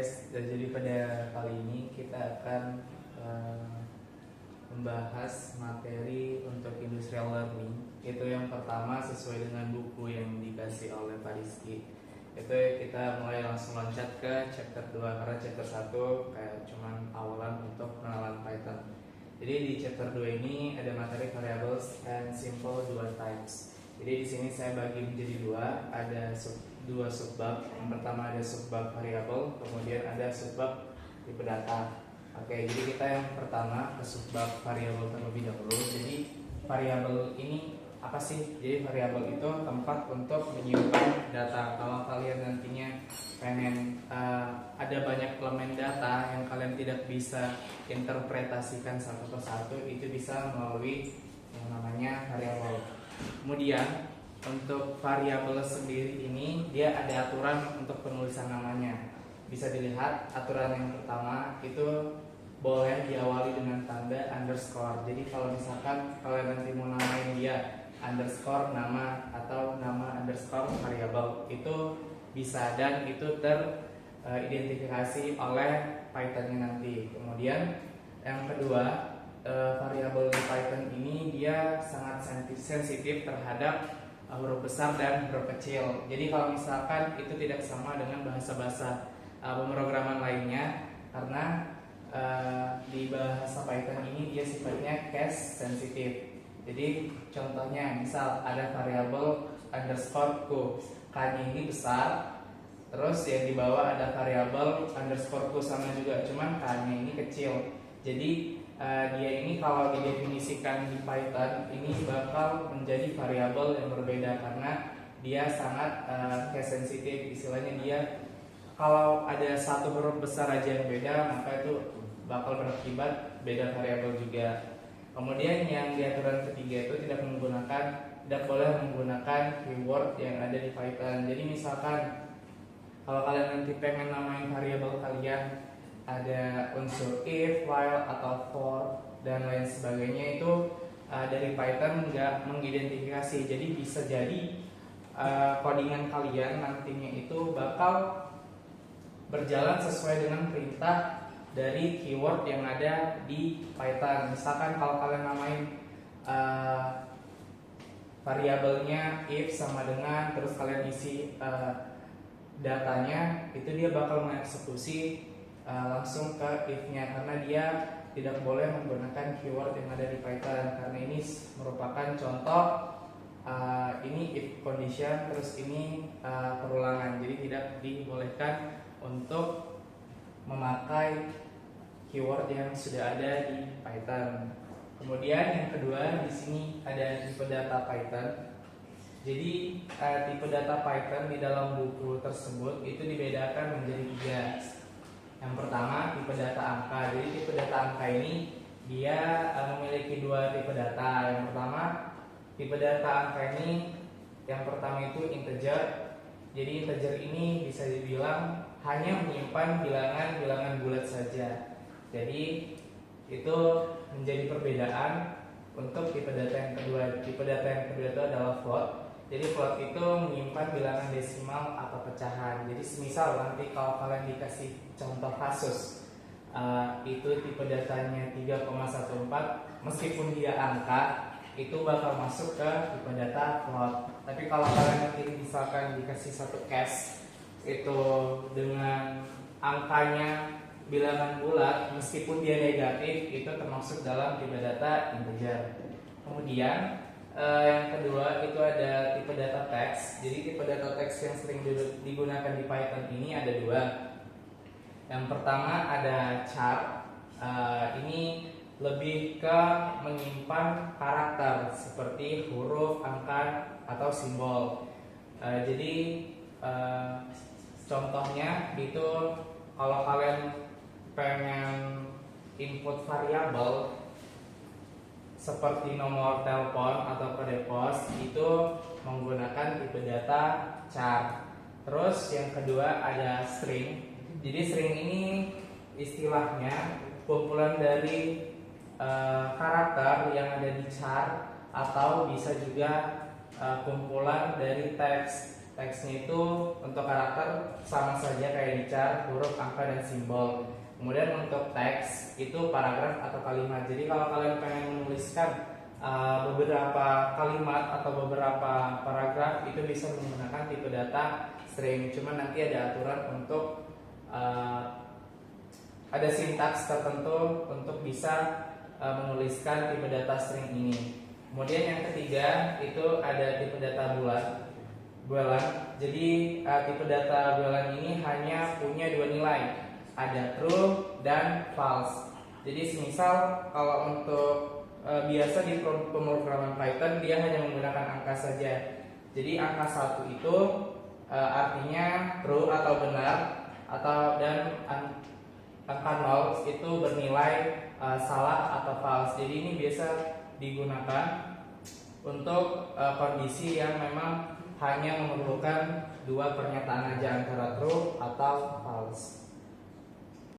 guys, jadi pada kali ini kita akan membahas materi untuk industrial learning. Itu yang pertama sesuai dengan buku yang dikasih oleh Pak Rizky. Itu kita mulai langsung loncat ke chapter 2 karena chapter 1 kayak cuman awalan untuk pengenalan Python. Jadi di chapter 2 ini ada materi variables and simple dual types. Jadi di sini saya bagi menjadi ada dua subbab. Yang pertama ada subbab variabel, kemudian ada subbab tipe data. Oke, jadi kita yang pertama ke subbab variabel terlebih dahulu. Jadi variabel ini apa sih? Jadi variabel itu tempat untuk menyimpan data. Kalau kalian nantinya pengen ada banyak elemen data yang kalian tidak bisa interpretasikan satu persatu, itu bisa melalui yang namanya variabel. Kemudian untuk variabel sendiri ini dia ada aturan untuk penulisan namanya. Bisa dilihat aturan yang pertama itu boleh diawali dengan tanda underscore. Jadi kalau misalkan kalian nanti mau namain dia underscore nama atau nama underscore variabel, itu bisa dan itu teridentifikasi oleh Python-nya nanti. Kemudian yang kedua, variabel di Python ini dia sangat sensitif terhadap huruf besar dan huruf kecil. Jadi kalau misalkan itu tidak sama dengan bahasa-bahasa pemrograman lainnya, karena di bahasa Python ini dia sifatnya case sensitif. Jadi contohnya misal ada variabel underscore k-nya ini besar, terus yang di bawah ada variabel underscore ku sama juga, cuman k-nya ini kecil. Jadi dia ini kalau didefinisikan di Python ini bakal menjadi variabel yang berbeda karena dia sangat case sensitif. Istilahnya dia kalau ada satu huruf besar aja yang beda, maka itu bakal berakibat beda variabel juga. Kemudian yang di aturan ketiga itu tidak boleh menggunakan keyword yang ada di Python. Jadi misalkan kalau kalian nanti pengen namain variabel kalian ada unsur if, while, atau for dan lain sebagainya, itu dari Python nggak mengidentifikasi. Jadi bisa jadi codingan kalian nantinya itu bakal berjalan sesuai dengan perintah dari keyword yang ada di Python. Misalkan kalau kalian namain variabelnya if sama dengan, terus kalian isi datanya, itu dia bakal mengeksekusi langsung ke if-nya karena dia tidak boleh menggunakan keyword yang ada di Python karena ini merupakan contoh ini if condition, terus ini perulangan. Jadi tidak dibolehkan untuk memakai keyword yang sudah ada di Python. Kemudian yang kedua di sini ada tipe data Python. Jadi tipe data Python di dalam buku tersebut itu dibedakan menjadi 3. Yang pertama tipe data angka. Jadi tipe data angka ini dia memiliki 2 tipe data. Yang pertama tipe data angka ini yang pertama itu integer. Jadi integer ini bisa dibilang hanya menyimpan bilangan-bilangan bulat saja. Jadi itu menjadi perbedaan untuk tipe data yang kedua. Tipe data yang kedua itu adalah float. Jadi float itu menyimpan bilangan desimal atau pecahan. Jadi semisal nanti kalau kalian dikasih contoh kasus itu tipe datanya 3,14, meskipun dia angka, itu bakal masuk ke tipe data float. Tapi kalau kalian nanti misalkan dikasih satu case itu dengan angkanya bilangan bulat, meskipun dia negatif, itu termasuk dalam tipe data integer. Kemudian yang kedua itu ada tipe data text. Jadi tipe data text yang sering digunakan di Python ini ada 2. Yang pertama ada char. Ini lebih ke menyimpan karakter seperti huruf, angka, atau simbol. Jadi contohnya itu kalau kalian pengen input variabel seperti nomor telepon atau kode pos, itu menggunakan tipe data char. Terus yang kedua ada string. Jadi string ini istilahnya kumpulan dari karakter yang ada di char, atau bisa juga kumpulan dari teks. teksnya itu untuk karakter sama saja kayak di char, huruf, angka, dan simbol. Kemudian untuk teks itu paragraf atau kalimat. Jadi kalau kalian pengen menuliskan beberapa kalimat atau beberapa paragraf itu bisa menggunakan tipe data string. Cuman nanti ada aturan untuk ada sintaks tertentu untuk bisa menuliskan tipe data string ini. Kemudian yang ketiga itu ada tipe data bulan. Jadi tipe data bulan ini hanya punya dua nilai, ada true dan false. Jadi semisal kalau untuk biasa di pemrograman Python dia hanya menggunakan angka saja. Jadi angka 1 itu artinya true atau benar, dan angka 0 itu bernilai salah atau false. Jadi ini biasa digunakan untuk kondisi yang memang hanya memerlukan dua pernyataan aja, antara true atau false.